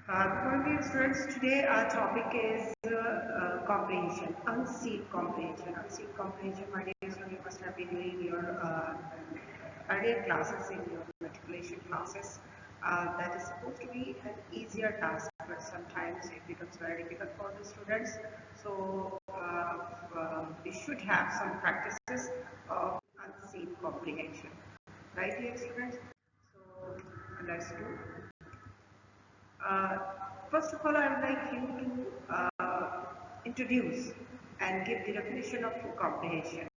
Good morning, students. Today our topic is comprehension, unseen comprehension. Unseen comprehension, my dear students, you must have been doing your earlier classes in your matriculation classes. That is supposed to be an easier task, but sometimes it becomes very difficult for the students. So we should have some practices of unseen comprehension, right, dear students? So let's do. Uh, First of all, I would like you to introduce and give the definition of comprehension.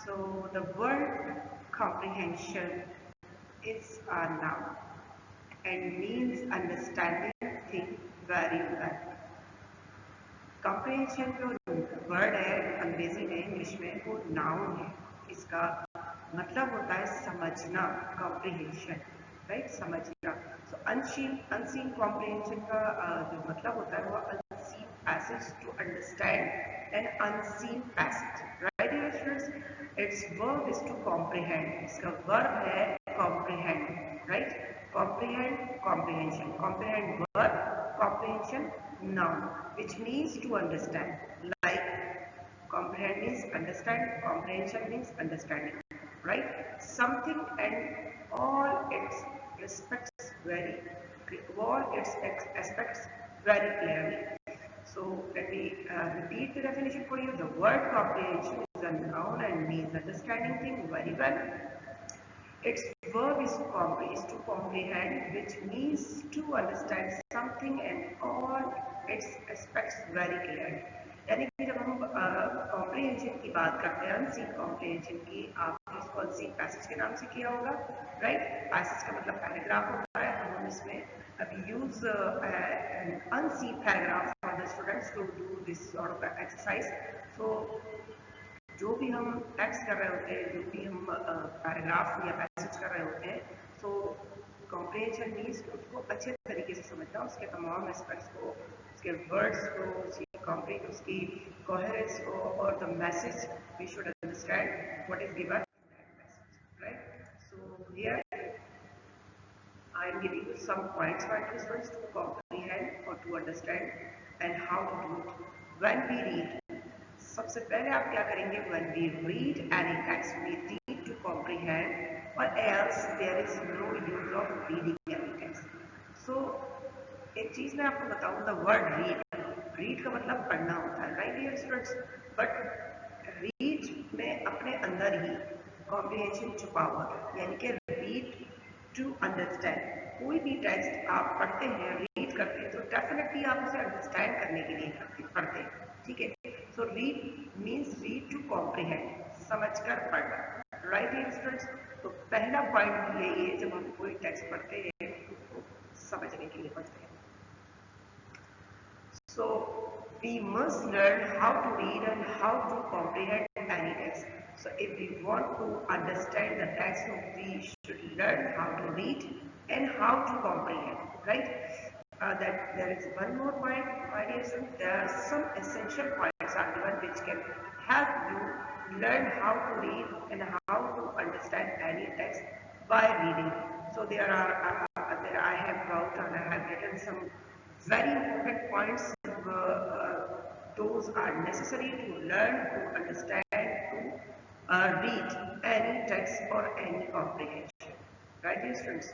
So, the word comprehension is a noun and means understanding thing very well. Comprehension जो word है अंग्रेजी में English में वो noun है. इसका मतलब होता है समझना, कॉम्प्रिहेंशन, राइट, समझना. सो अनसीन कॉम्प्रिहेंशन का जो मतलब होता है वो unseen passage to understand an unseen passage, right dear students. Its verb is to comprehend. इसका वर्ब है comprehend, right. Comprehend, comprehension, comprehend verb, comprehension noun, which means to understand. Like comprehend means understand, comprehension means understanding, right? Something and all its aspects very clearly. So let me repeat the definition for you. The word comprehension is a noun and means understanding thing very well. Its verb is to comprehend, which means to understand something and all its aspects very clearly. यानी कि जब हम comprehension की बात करते हैं, unseen comprehension की, आपने इसको अनसीन पैसेज के नाम से किया होगा, राइट. पैसेज का मतलब पैराग्राफ होता है. तो हम इसमें अभी use an unseen paragraph for the students to do this sort of exercise. So जो भी हम टेक्स्ट कर रहे होते हैं, जो भी हम पैराग्राफ या पैसेज कर रहे होते हैं, सो कॉम्प्रिहेंशन मीन्स उसको अच्छे तरीके से समझना, उसके तमाम एस्पेक्ट्स को, उसके वर्ड्स को, उसकी कोहेरेंस को और the message we should understand what is given in that message, right. So here I am giving you some points for students to comprehend or to understand and how to do it. When we read, सबसे पहले आप क्या करेंगे? When we read any text, we read to comprehend, or else there is no use of reading any text. So एक चीज मैं आपको बताऊं, the word read का मतलब पढ़ना होता है, right dear students. But read में अपने अंदर ही comprehension छुपा हुआ है, यानी कि read to understand. कोई भी टेक्स्ट आप पढ़ते हैं, रीड करते हैं, तो डेफिनेटली आप उसे अंडरस्टैंड करने के लिए पढ़ते हैं, ठीक है. So read means read to comprehend, समझकर पढ़ना, राइट स्टूडेंट्स. तो पहला पॉइंट यही है, जब हम कोई टेक्स्ट पढ़ते हैं उसको समझने के लिए पढ़ते हैं. So we must learn how to read and how to comprehend any text. So if we want to understand the text, we should learn how to read and how to comprehend, right? That there is one more point, my dear students. There are some essential points are given which can help you learn how to read and how to understand any text by reading. So there I have brought and I have written some very important points. Those are necessary to learn, to understand, to read any text or any comprehension, right dear students.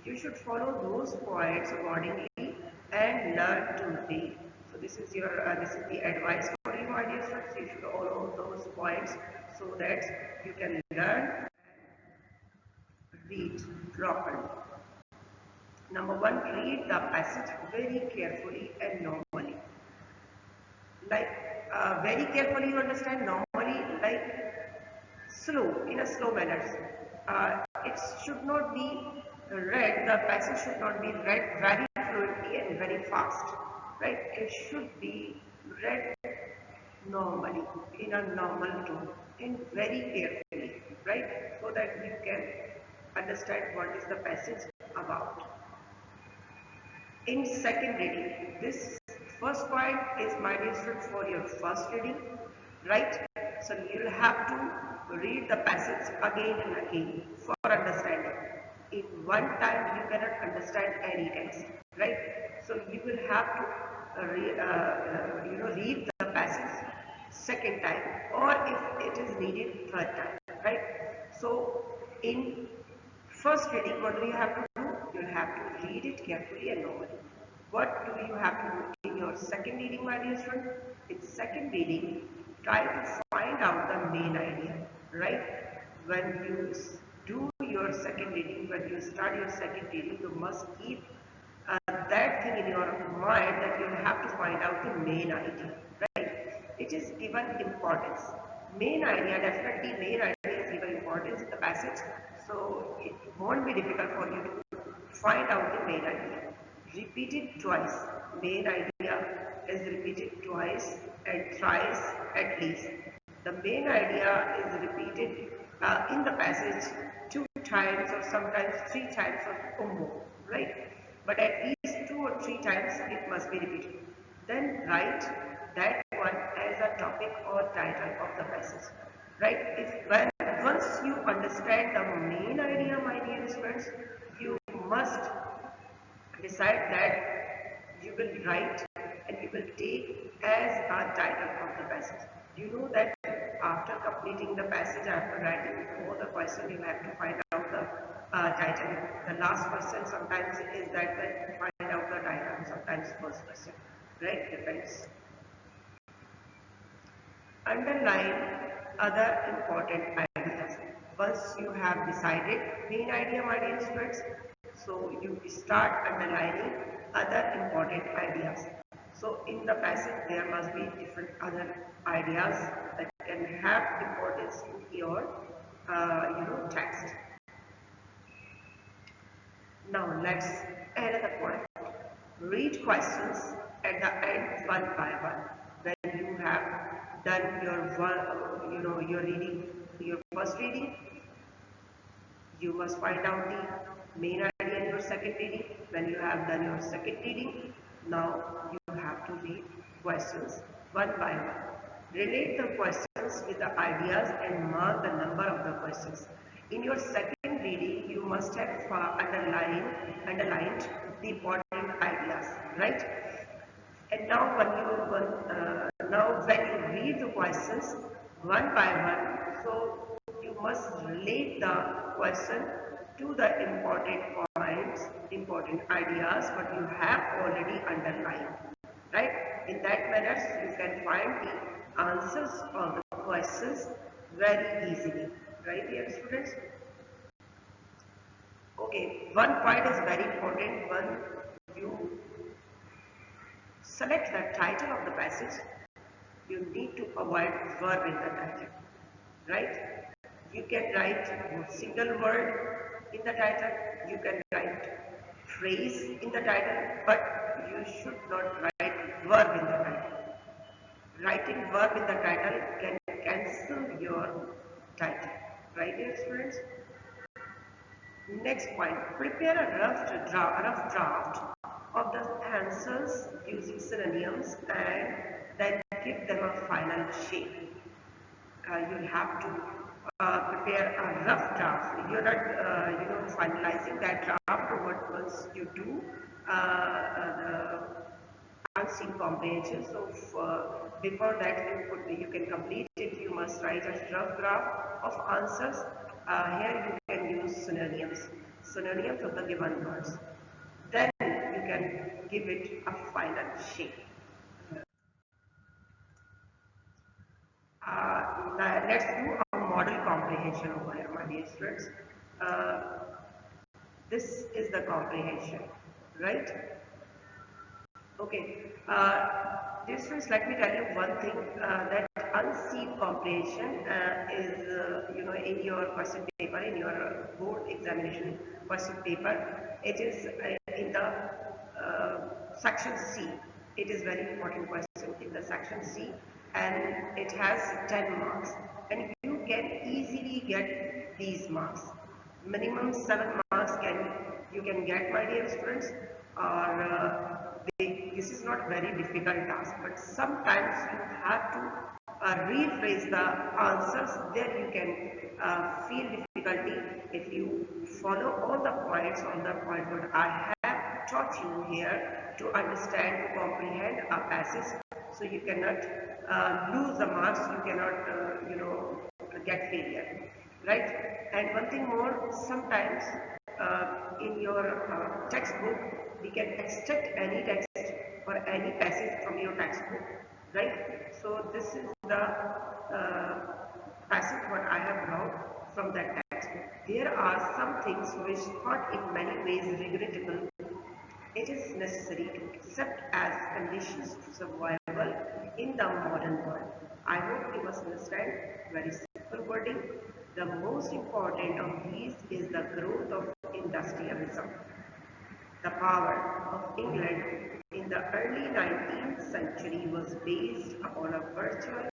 You should follow those points accordingly and learn to read. So this is the advice for you, my dear students. You should follow those points so that you can learn and read properly. Number one, read the passage very carefully and normally. Like very carefully you understand, normally like slow, in a slow manner. It should not be read, the passage should not be read very fluently and very fast, right? It should be read normally, in a normal tone, and very carefully, right? So that you can understand what is the passage about. In second reading, this first point is, my dear students, for your first reading, right? So you'll have to read the passage again and again for understanding. In one time you cannot understand any text, right? So you will have to read the passage second time, or if it is needed third time, right? So in first reading, what do you have to do? You have to read it carefully and normally. What do you have to do in your second reading, my dear student? In second reading, try to find out the main idea, right? When you do your second reading, when you start your second reading, you must keep that thing in your mind that you have to find out the main idea, right? It is given importance. Main idea, definitely main idea is given importance in the passage, so it won't be difficult for you to find out the main idea. Repeat it twice. Main idea is repeated twice and thrice at least. The main idea is repeated in the passage 2 times or sometimes 3 times or more, right? But at least 2 or 3 times it must be repeated. Then write that one as a topic or title of the passage, right? Once you understand the main idea, my dear students, you must decide that you will write and you will take as a title of the passage. You know that after completing the passage, after writing all the question, you have to find out the title. The last question sometimes is that find out the title, sometimes first question, right? Depends. Underline other important ideas. Once you have decided main idea, my dear students, so you start underlining other important ideas. So in the passage there must be different other ideas that can have importance in your text. Now let's add another point. Read questions at the end one by one. When you have done your reading, your first reading, you must find out the main idea in your second reading. When you have done your second reading, now you have to read questions one by one. Relate the questions with the ideas and mark the number of the questions. In your second reading, you must have underlined the important ideas, right? And now when you read the questions one by one, so you must relate the question to the important points, important ideas, but you have already underlined, right? In that manner, you can find the answers of the questions very easily, right, dear students? Okay, one point is very important. When you select the title of the passage, you need to avoid verb in the title, right? You can write a single word in the title, you can write phrase in the title, but you should not write verb in the title. Writing verb in the title can cancel your title, right, dear students? Next point, prepare a rough draft of the answers using synonyms and then give them a final shape. You'll have to prepare a rough draft. You're not, finalizing that draft, but once you do the unseen comprehension, so before that you can complete it, you must write a rough draft of answers. Here you can use synonyms of the given words. Then you can give it a final shape. Let's do a model comprehension over here, my dear students. This is the comprehension, right? Okay. Dear students, let me tell you one thing, that unseen comprehension is, in your question paper, in your board examination question paper, it is in the section C. It is very important question in the section C, and it has 10 marks, and you can easily get these marks. Minimum 7 marks you can get, my dear students, or this is not very difficult task, but sometimes you have to rephrase the answers. There you can feel difficulty if you follow all the points on the point what I have taught you here to understand, to comprehend a passage, so you cannot lose the marks, you cannot, get failure, right? And one thing more, sometimes in your textbook, we can extract any text or any passage from your textbook, right? So this is the passage what I have brought from that textbook. There are some things which thought in many ways regrettable. It is necessary to accept as conditions to survival in the modern world. I hope you must understand very simple wording. The most important of these is the growth of industrialism. The power of England in the early 19th century was based upon a virtual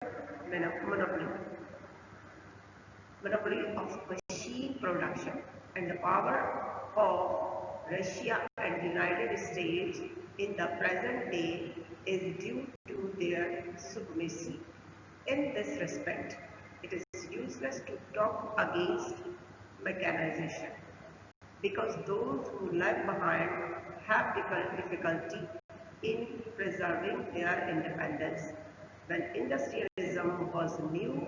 monopoly of machine production, and the power of Russia and United States in the present day is due to their supremacy. In this respect, it is useless to talk against mechanization, because those who lag behind have difficulty in preserving their independence. When industrialism was new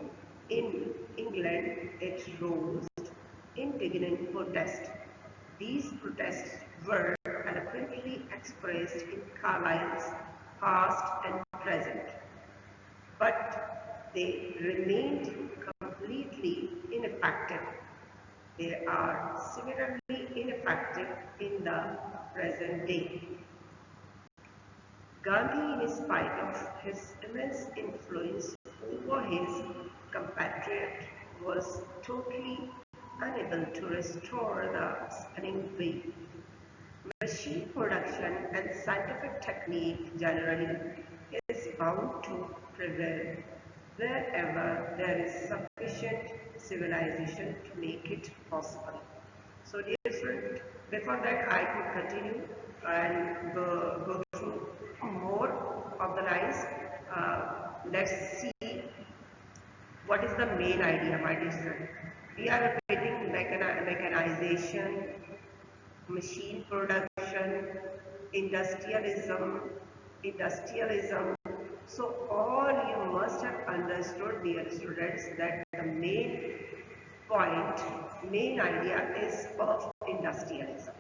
in England, it rose indignant protest. These protests were eloquently expressed in Carlyle's Past and Present, but they remained completely ineffective. They are similarly ineffective in the present day. Gandhi, in spite of his immense influence over his compatriot, was totally unable to restore the spinning wheel. Machine production and scientific technique generally is bound to prevail wherever there is sufficient civilization to make it possible. So dear student, before that I could continue and go through more of the lines. Let's see what is the main idea, my dear student. We are repeating mechanization, machine production, industrialism. So all you must have understood, dear students, that the main idea is of industrialism,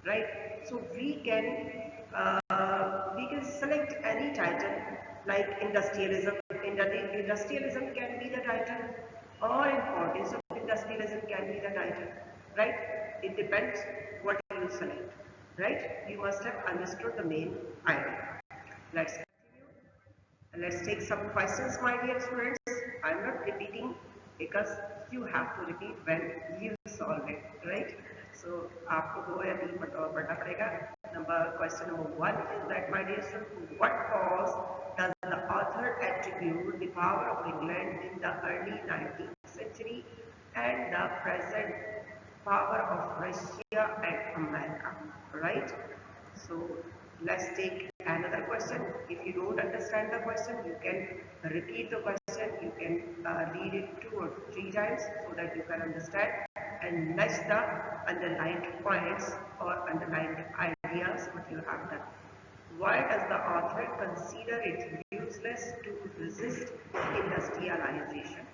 right? So we can select any title like industrialism. Industrialism can be the title, or importance of industrialism can be the title, right? It depends what you select, right? You must have understood the main idea. Let's continue. Let's take some questions, my dear students. I'm not repeating because you have to repeat when you solve it, right? So आपको 2 या 3 पढ़ना पड़ेगा. Question number 1 is that, my dear student, what cause does the author attribute the power of England in the early 19th century and the present power of Russia and America, right? So let's take another question. If you don't understand the question, you can repeat the question. You can read it 2 or 3 times so that you can understand and match the underlined points or underlined ideas what you have done. Why does the author consider it useless to resist industrialization?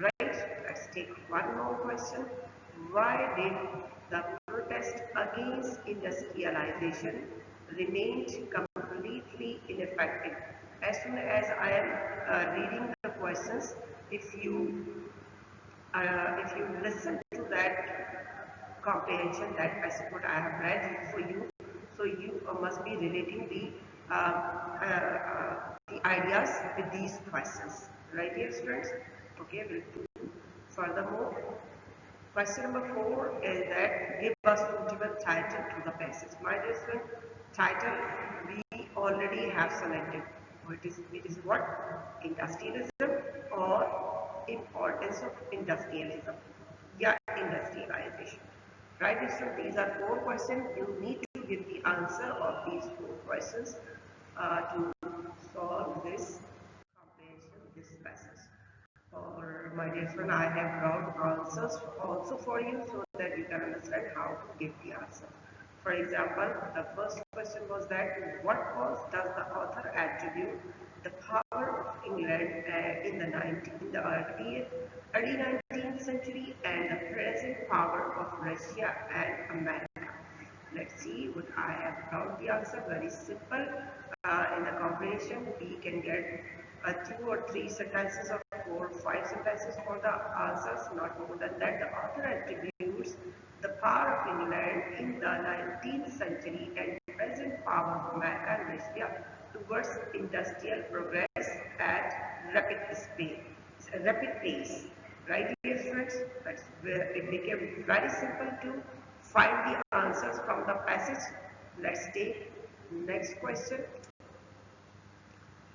Right? Let's take one more question. Why did the protest against industrialization remain completely ineffective? As soon as I am reading the questions, if you listen to that comprehension, that passage what I have read for you, so you must be relating the ideas with these questions, right, dear students? Okay, we'll do furthermore. Question number 4 is that give a suitable title to the passage. My dear student, title we already have selected. It is what? Industrialism or importance of industrialism. Yeah, industrialization. Right, dear student, these are 4 questions. You need to give the answer of these 4 questions to solve this comprehension, this passage. Or my dear friend, I have brought answers also for you so that you can understand how to give the answer. For example, the first question was that what cause does the author attribute the power of England in the early 19th century and the present power of Russia and America? Let's see what I have found the answer. Very simple. In the comprehension, we can get two or three sentences or four or five sentences for the answers, not more than that. The author attributes the power of England in the 19th century and present power of America and Russia towards industrial progress at rapid pace. Right, dear students? That's where it became very simple to find the answers from the passage. Let's take next question.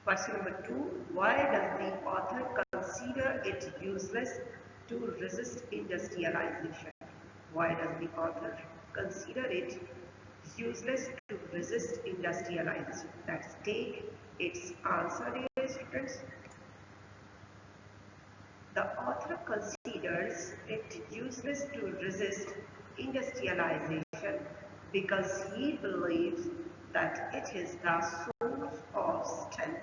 Question number 2. Why does the author consider it useless to resist industrialization? Why does the author consider it useless to resist industrialization? Let's take its answer, dear students. The author considers it useless to resist industrialization because he believes that it is the source of strength,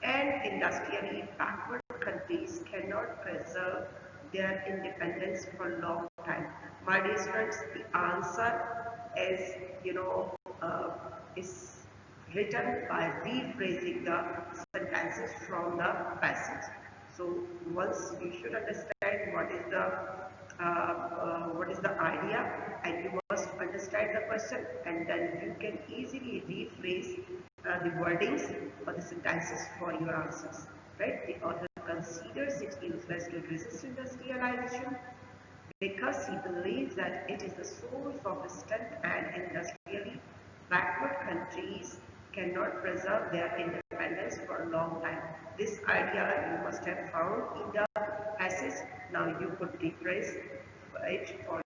and industrially backward countries cannot preserve their independence for a long time. My dear students, the answer is, is written by rephrasing the sentences from the passage. So once you should understand what is the idea, and you must understand the question, and then you can easily rephrase the wordings or the sentences for your answers. Right? The author considers it useless to resist industrialization because he believes that it is the source of strength, and industrially backward countries cannot preserve their independence for a long time. This idea you must have found in the passage. Now you could rephrase it for answers.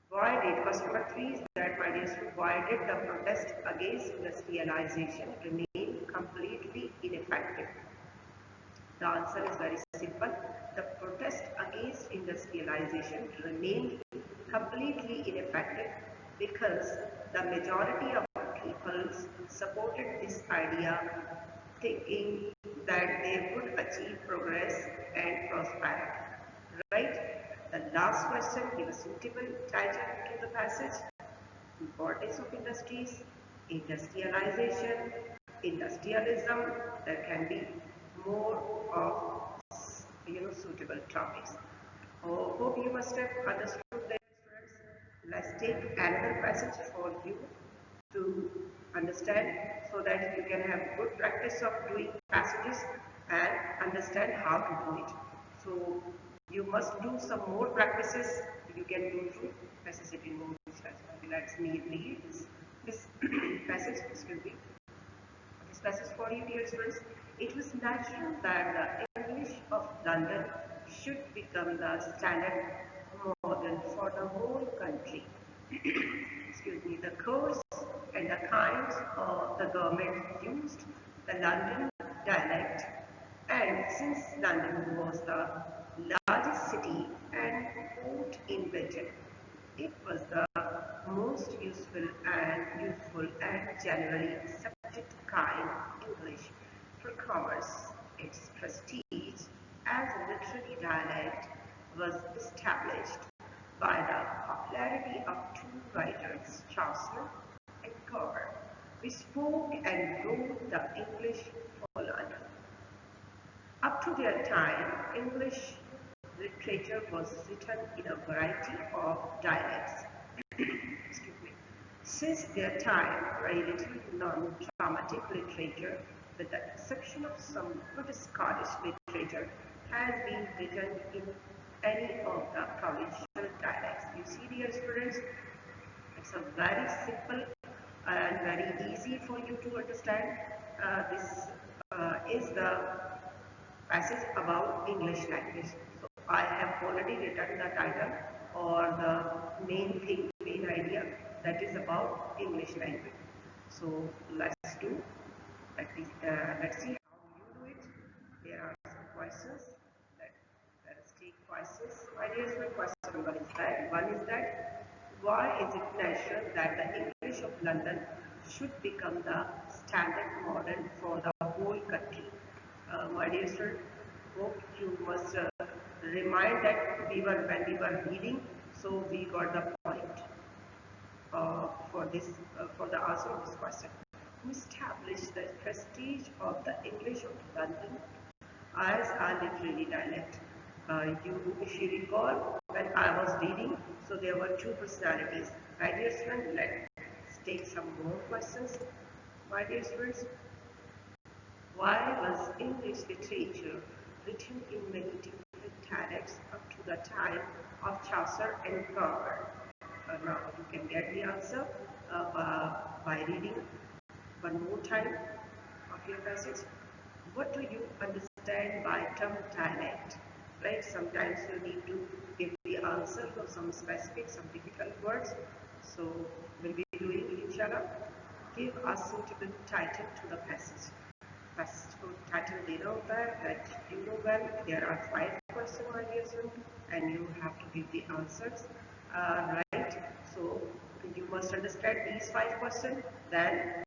Why did, question number 3 is that, my dear student, why did the protest against industrialization remain completely ineffective? The answer is very simple. The protest against industrialization remained completely ineffective because the majority of people supported this idea, thinking that they would achieve progress and prosperity. Right? The last question, give a suitable title to the passage. Importance of industries, industrialization, industrialism. There can be more of suitable topics. Hope you must have understood that, students. Let's take another passage for you to understand, so that you can have good practice of doing passages and understand how to do it. So you must do some more practices. You can go through necessity notes. Let's read this passage. Excuse me. This passage for you, dear students. It was natural that the English of London should become the standard model for the whole country. Excuse me. The course and the kinds of the government used the London dialect, and since London was the largest city and port in Britain, it was the most useful and generally accepted kind of English for commerce. Its prestige as a literary dialect was established by the popularity of two writers, Chaucer and Cowper, who spoke and wrote the English for London. Up to their time, English literature was written in a variety of dialects. Excuse me. Since their time, very little non-dramatic literature, with the exception of some good Scottish literature, has been written in any of the provincial dialects. You see, dear students, it's a very simple and very easy for you to understand. This is the passage about English language. So I have already written the title or the main thing, main idea, that is about English language. So let's see how you do it. There are some questions. Let us take questions. My dear student, question question. One is that why is it natural that the English of London should become the standard model for the whole country? My dear sir, hope you must remind that when we were reading, so we got the point for the answer of this question. Who established the prestige of the English of London as a literary dialect? If you recall, when I was reading, so there were two personalities. My dear students, let's take some more questions. My dear students, why was English literature written in many different dialects up to the time of Chaucer and Cowper? Now you can get the answer by reading one more time of your passage. What do you understand by term dialect? Right? Sometimes you need to give the answer for some specific, some difficult words. So we'll be doing, inshallah. Give a suitable title to the passage. Passage को title देना होता है that you know well. There are 5 questions, my dear student, and you have to give the answers. Right? So you must understand these 5 questions. Then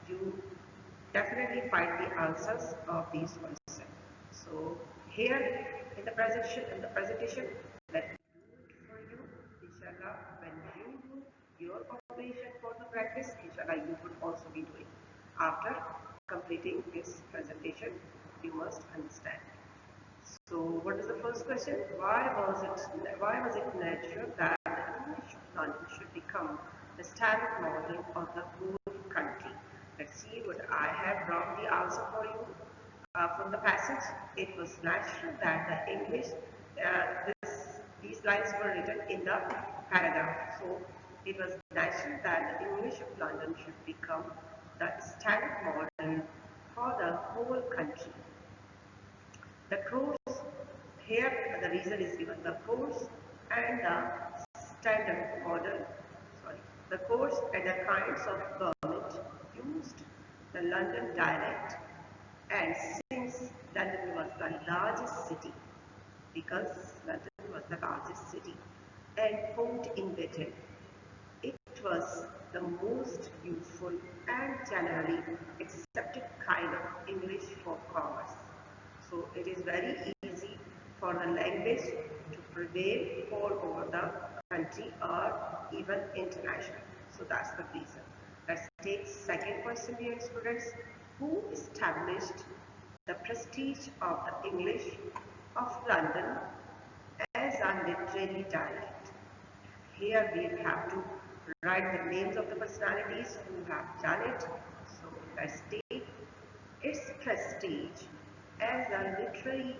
you definitely find the answers of these questions. So here in the presentation, let me do it for you. Inshallah, when you do your comprehension for the practice, inshallah, you would also be doing. After completing this presentation, you must understand. So, what is the first question? Why was it natural that the English of London should become the standard model of the whole country? Let's see what I have brought the answer for you from the passage. It was natural that the English, these lines were written in the paragraph. So, it was natural that the English of London should become the standard model for the whole country. The course, here the reason is given, the course and the standard model, the course and the kinds of government used the London dialect, and since London was the largest city, because London was the largest city and port in Britain, it was the most useful and generally accepted kind of English for commerce. So it is very easy for the language to prevail all over the country or even international. So that's the reason. Let's take second question, dear students. Who established the prestige of the English of London as a literary dialect? Here we have to write the names of the personalities who have done it. So let's take its prestige as a literary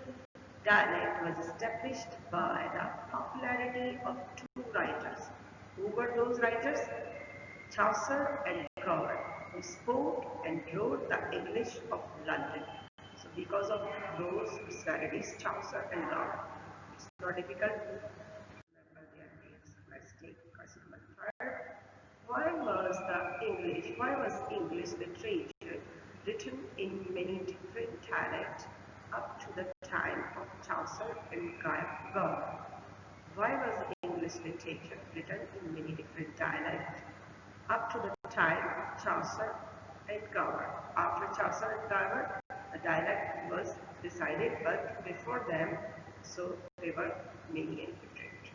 dialect was established by the popularity of 2 writers. Who were those writers? Chaucer and Cowper, who spoke and wrote the English of London. So because of those personalities, Chaucer and Cowper, it's not difficult to remember their names. Let's take question number 3. Why was English literature written in many different dialects up to the time of Chaucer and Cowper? Why was English literature written in many different dialects up to the time of Chaucer and Cowper? After Chaucer and Cowper, the dialect was decided, but before them, so they were many and different.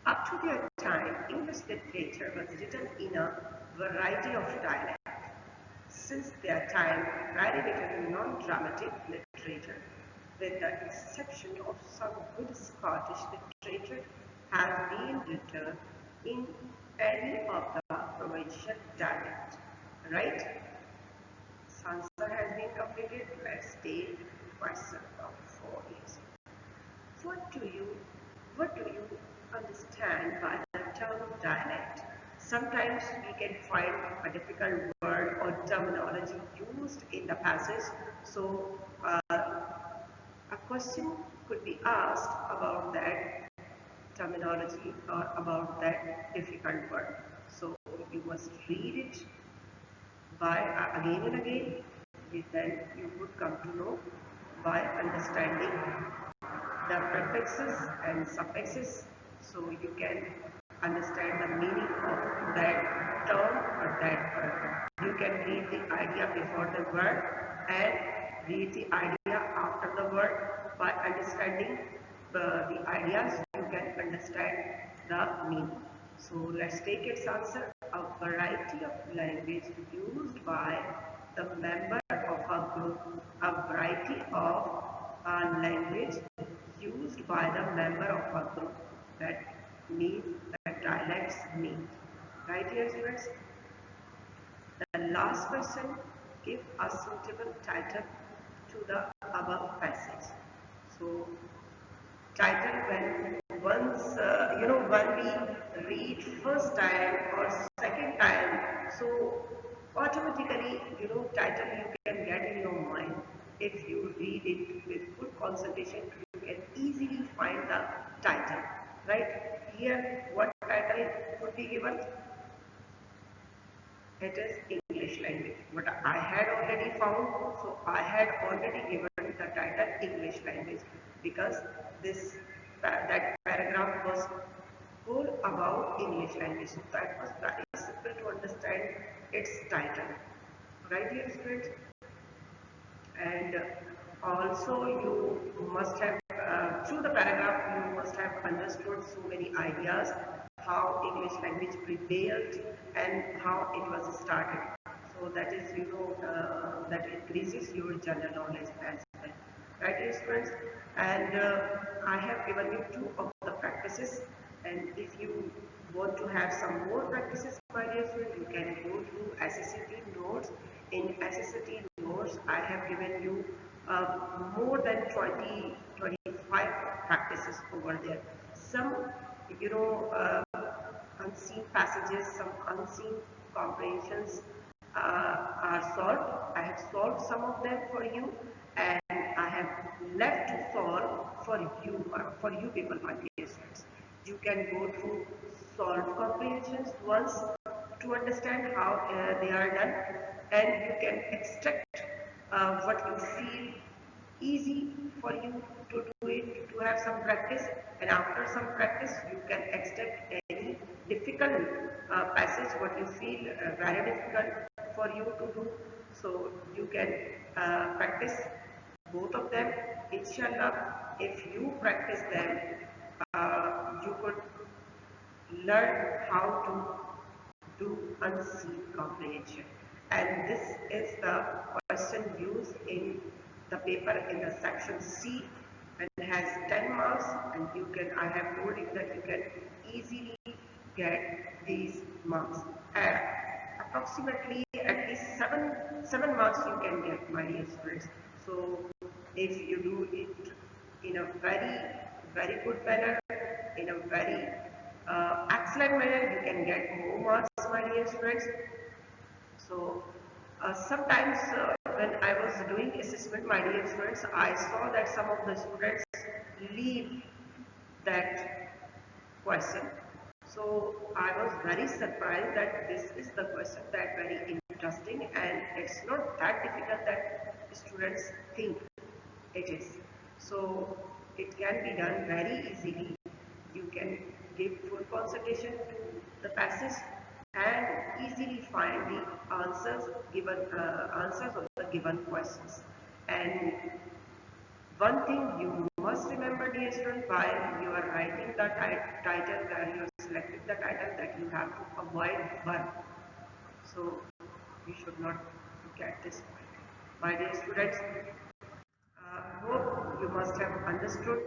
Up to their time, English literature was written in a variety of dialects. Since their time, very little non-dramatic literature, with the exception of some good Scottish literature, has been written in any of the provincial dialects. Right? Answer has been completed. Let's take question number 4 years. What do you understand by the term dialect? Sometimes we can find a difficult word or terminology used in the passage. So a question could be asked about that terminology or about that difficult word. So you must read it by again and again. Then you would come to know by understanding the prefixes and suffixes, so you can understand the meaning of that term or that paragraph. You can read the idea before the word and read the idea after the word. By understanding the ideas, you can understand the meaning. So let's take its answer. A variety of language used by the member of a group. A variety of language used by the member of a group. That means that dialects mean. Right here, students? The last question, give a suitable title to the above passage. So, title when once when we read first time or second time, so automatically title you can get in your mind. If you read it with good concentration, you can easily find the title. Right here, what title would be given? It is English language. But I had already found, so I had already given the title English language, because this that paragraph was whole about English language. So that was very simple to understand its title. Right, dear students? And also you must have through the paragraph you must have understood so many ideas, how English language prevailed and how it was started. So that is that increases your general knowledge as well. Right, dear students? And I have given you two of the practices, and if you want to have some more practices, my dear students, you can go through SSCT notes. In SSCT notes, I have given you more than 25 practices over there. Some, unseen passages, some unseen comprehensions are solved. I have solved some of them for you, and I have left to solve for you people, my dear students. You can go through solved comprehensions once to understand how they are done, and you can extract what you feel easy for you to do it, to have some practice, and after some practice you can extract any difficult passage what you feel very difficult for you to do. So you can practice both of them. Inshallah, if you practice them, you could learn how to do unseen comprehension. And this is the question used in the paper in the section C, and it has 10 marks, and you can, I have told you that you can easily get these marks. Approximately at least seven marks you can get, my dear students. So if you do it in a very good manner, in a very excellent manner, you can get more marks, my dear students. So sometimes when I was doing assessment, my dear students, I saw that some of the students leave that question. So I was very surprised that this is the question that very interesting, and it's not that difficult that students think it is. So it can be done very easily. You can give full concentration to the passage and easily find the answers of the given questions. And one thing you must remember, dear student, while you are writing the title, while you are selecting the title, that you have to avoid verb. So you should not get this point. My dear students, hope you must have understood